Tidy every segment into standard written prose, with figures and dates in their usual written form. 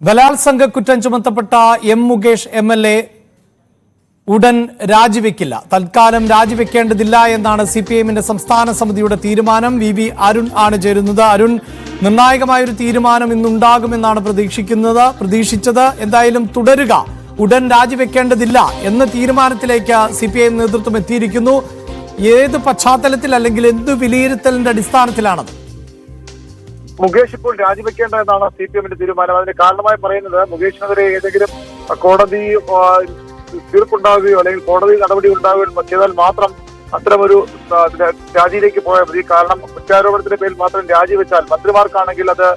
ബലാത്സംഗ കുറ്റം ചുമത്തപ്പെട്ട M Mukesh MLA ഉടൻ രാജിവെക്കില്ല. തൽക്കാലം രാജിവെക്കേണ്ടതില്ല എന്നാണ് സിപിഐഎമ്മിന്റെ സംസ്ഥാന സമിതിയുടെ തീരുമാനം. വി അരുൺ ആണ് ചേരുന്നത്. അരുൺ, നിർണായകമായൊരു തീരുമാനം ഇന്നുണ്ടാകുമെന്നാണ് പ്രതീക്ഷിച്ചത്. എന്തായാലും തുടരുക, ഉടൻ രാജിവെക്കേണ്ടതില്ല എന്ന തീരുമാനത്തിലേക്ക് സിപിഐഎം നേതൃത്വം എത്തിയിരിക്കുന്നു. ഏത് പശ്ചാത്തലത്തിൽ അല്ലെങ്കിൽ എന്ത് വിലയിരുത്തലിന്റെ അടിസ്ഥാനത്തിലാണത്? മുകേഷ് ഇപ്പോൾ രാജിവെക്കേണ്ട എന്നാണ് സിപിഎമ്മിന്റെ തീരുമാനം. അതിന് കാരണമായി പറയുന്നത് മുകേഷിനെതിരെ ഏതെങ്കിലും കോടതി തീർപ്പുണ്ടാവുകയോ അല്ലെങ്കിൽ കോടതി നടപടി ഉണ്ടാവുകയോ ചെയ്താൽ മാത്രം അത്തരമൊരു രാജിയിലേക്ക് പോയാൽ മതി. കാരണം കുറ്റാരോപണത്തിന്റെ പേരിൽ മാത്രം രാജിവെച്ചാൽ മന്ത്രിമാർക്കാണെങ്കിൽ അത്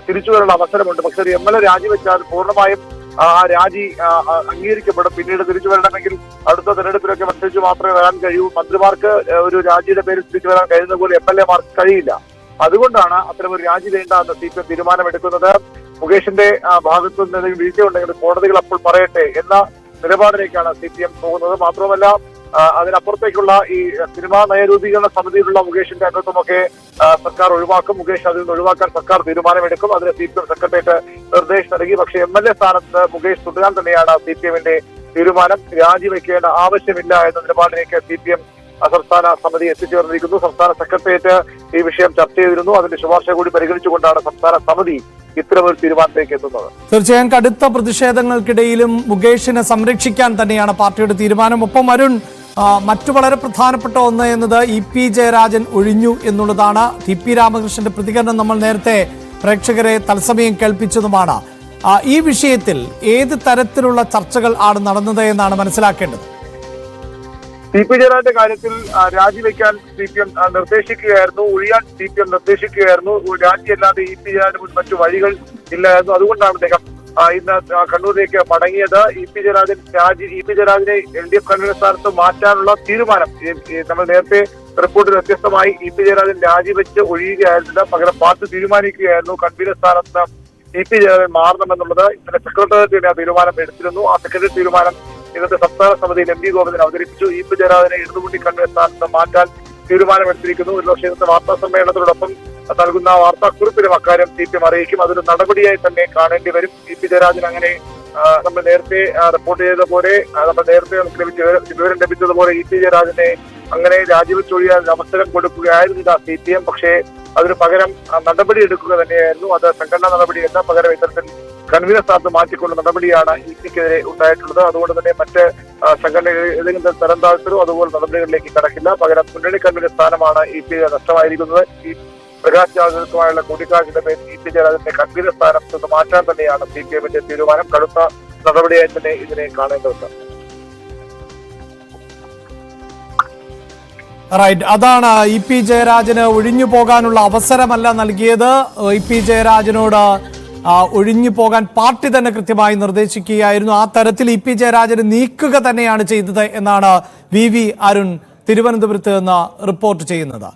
തിരിച്ചു വരാനുള്ള അവസരമുണ്ട്. പക്ഷെ ഒരു എംഎൽഎ രാജിവെച്ചാൽ പൂർണ്ണമായും ആ രാജി അംഗീകരിക്കപ്പെടും. പിന്നീട് തിരിച്ചു വരണമെങ്കിൽ അടുത്ത തെരഞ്ഞെടുപ്പിലൊക്കെ മത്സരിച്ച് മാത്രമേ വരാൻ കഴിയൂ. മന്ത്രിമാർക്ക് ഒരു രാജിയുടെ പേരിൽ തിരിച്ചു വരാൻ കഴിയുന്ന പോലെ എംഎൽഎമാർക്ക് കഴിയില്ല. അതുകൊണ്ടാണ് അത്തരമൊരു രാജി വേണ്ട എന്ന് സിപിഎം തീരുമാനമെടുക്കുന്നത്. മുകേഷിന്റെ ഭാഗത്തു നിന്ന് എന്തെങ്കിലും വീഴ്ച ഉണ്ടെങ്കിൽ കോടതികൾ അപ്പോൾ പറയട്ടെ എന്ന നിലപാടിലേക്കാണ് സിപിഎം പോകുന്നത്. മാത്രമല്ല അതിനപ്പുറത്തേക്കുള്ള ഈ സിനിമാ നയരൂപീകരണ സമിതിയിലുള്ള മുകേഷിന്റെ അംഗത്വമൊക്കെ സർക്കാർ ഒഴിവാക്കും. മുകേഷ് അതിൽ നിന്ന് ഒഴിവാക്കാൻ സർക്കാർ തീരുമാനമെടുക്കും. അതിന് സിപിഎം സെക്രട്ടേറിയറ്റ് നിർദ്ദേശം നൽകി. പക്ഷേ എംഎൽഎ സ്ഥാനത്ത് മുകേഷ് തുടരാൻ തന്നെയാണ് സിപിഎമ്മിന്റെ തീരുമാനം. രാജിവെക്കേണ്ട ആവശ്യമില്ല എന്ന നിലപാടിലേക്ക് സിപിഎം സംസ്ഥാന സമിതി എത്തിച്ചേർന്നിരിക്കുന്നു. സംസ്ഥാന സെക്രട്ടേറിയറ്റ് ഈ വിഷയം ചർച്ച ചെയ്തിരുന്നു. അതിന്റെ ശുപാർശ കൂടി പരിഗണിച്ചുകൊണ്ടാണ് സംസ്ഥാന സമിതി ഇത്തരമൊരു തീരുമാനത്തിലേക്ക് എത്തുന്നത്. തീർച്ചയായും കടുത്ത പ്രതിഷേധങ്ങൾക്കിടയിലും മുകേഷിനെ സംരക്ഷിക്കാൻ തന്നെയാണ് പാർട്ടിയുടെ തീരുമാനം. ഒപ്പം അരുൺ, മറ്റു വളരെ പ്രധാനപ്പെട്ട ഒന്ന് എന്നത് ഇ.പി. ജയരാജൻ ഒഴിഞ്ഞു എന്നുള്ളതാണ്. ടി.പി. രാമകൃഷ്ണന്റെ പ്രതികരണം നമ്മൾ നേരത്തെ പ്രേക്ഷകരെ തത്സമയം കേൾപ്പിച്ചതുമാണ്. ഈ വിഷയത്തിൽ ഏത് തരത്തിലുള്ള ചർച്ചകൾ ആണ് നടന്നത് എന്നാണ് മനസ്സിലാക്കേണ്ടത്? ടി.പി. ജയരാജന്റെ കാര്യത്തിൽ രാജിവെക്കാൻ സിപിഎം നിർദ്ദേശിക്കുകയായിരുന്നു, ഒഴിയാൻ സിപിഎം നിർദ്ദേശിക്കുകയായിരുന്നു. രാജിയല്ലാതെ ഇ.പി. ജയരാജന് മറ്റു വഴികൾ ഇല്ലായിരുന്നു. അതുകൊണ്ടാണ് അദ്ദേഹം ഇന്ന് കണ്ണൂരിലേക്ക് മടങ്ങിയത്. ഇ.പി. ജയരാജനെ എൽ.ഡി.എഫ് കൺവീനർ സ്ഥാനത്ത് മാറ്റാനുള്ള തീരുമാനം നമ്മൾ നേരത്തെ റിപ്പോർട്ടിൽ വ്യത്യസ്തമായി ഇ.പി. ജയരാജൻ രാജിവെച്ച് ഒഴിയുകയായിരുന്നില്ല. പകരം പാർട്ടി തീരുമാനിക്കുകയായിരുന്നു കൺവീനർ സ്ഥാനത്ത് ഇ.പി. ജയരാജൻ മാറണമെന്നുള്ളത്. ഇന്നലെ സെക്രട്ടേറിയറ്റ് തീരുമാനം എടുത്തിരുന്നു. ആ സെക്രട്ടറി തീരുമാനം ഇന്നത്തെ സംസ്ഥാന സമിതിയിൽ എം.വി. ഗോവിന്ദൻ അവതരിപ്പിച്ചു. ഇ.പി. ജയരാജനെ ഇടതുമുന്നണി കൺവീനർ സ്ഥാനത്ത് മാറ്റാൻ തീരുമാനമെടുത്തിരിക്കുന്നു. ഒരുപക്ഷെ ഇന്നത്തെ വാർത്താ സമ്മേളനത്തോടൊപ്പം നൽകുന്ന വാർത്താക്കുറിപ്പിലും അക്കാര്യം സിപിഎം അറിയിക്കും. അതൊരു നടപടിയായി തന്നെ കാണേണ്ടി വരും. ഇ.പി. ജയരാജൻ അങ്ങനെ നമ്മൾ നേരത്തെ റിപ്പോർട്ട് ചെയ്ത പോലെ, നമ്മൾ നേരത്തെ വിവരം ലഭിച്ചതുപോലെ ഇ.പി. ജയരാജനെ അങ്ങനെ രാജിവെച്ചൊഴിയാൻ അവസരം കൊടുക്കുകയായിരുന്നില്ല സിപിഎം. പക്ഷേ അതിന് പകരം നടപടി എടുക്കുക തന്നെയായിരുന്നു. അത് സംഘടനാ നടപടിയല്ല, പകരം ഇത്തരത്തിൽ കൺവീനർ സ്ഥാനത്ത് മാറ്റിക്കൊണ്ട നടപടിയാണ് ഇ.പിക്കെതിരെ ഉണ്ടായിട്ടുള്ളത്. അതുകൊണ്ട് തന്നെ മറ്റ് സംഘടനകൾ ഏതെങ്കിലും തരം താഴ്ത്തലോ അതുപോലെ നടപടികളിലേക്ക് കടക്കില്ല. പകരം മുന്നണി കൺവീനർ സ്ഥാനമാണ് ഇ.പി. നഷ്ടമായിരിക്കുന്നത്. ഈ പ്രകാശ് ജാവ്ദേക്കറുമായുള്ള കൂടിക്കാഴ്ചയുടെ പേരിൽ ഇ.പി. ജയരാജന്റെ കൺവീനർ സ്ഥാനത്ത് നിന്ന് മാറ്റാൻ തന്നെയാണ് സിപിഎമ്മിന്റെ തീരുമാനം. കടുത്ത നടപടിയായി തന്നെ ഇതിനെ കാണേണ്ടതുണ്ട്. റൈറ്റ്, അതാണ് ഇ.പി. ജയരാജന് ഒഴിഞ്ഞു പോകാനുള്ള അവസരമല്ല നൽകിയത്. ഇ.പി. ജയരാജനോട് ഒഴിഞ്ഞു പോകാൻ പാർട്ടി തന്നെ കൃത്യമായി നിർദ്ദേശിക്കുകയായിരുന്നു. ആ തരത്തിൽ ഇ.പി. ജയരാജന് നീക്കുക തന്നെയാണ് ചെയ്തത് എന്നാണ് വി അരുൺ തിരുവനന്തപുരത്ത് നിന്ന് റിപ്പോർട്ട് ചെയ്യുന്നത്.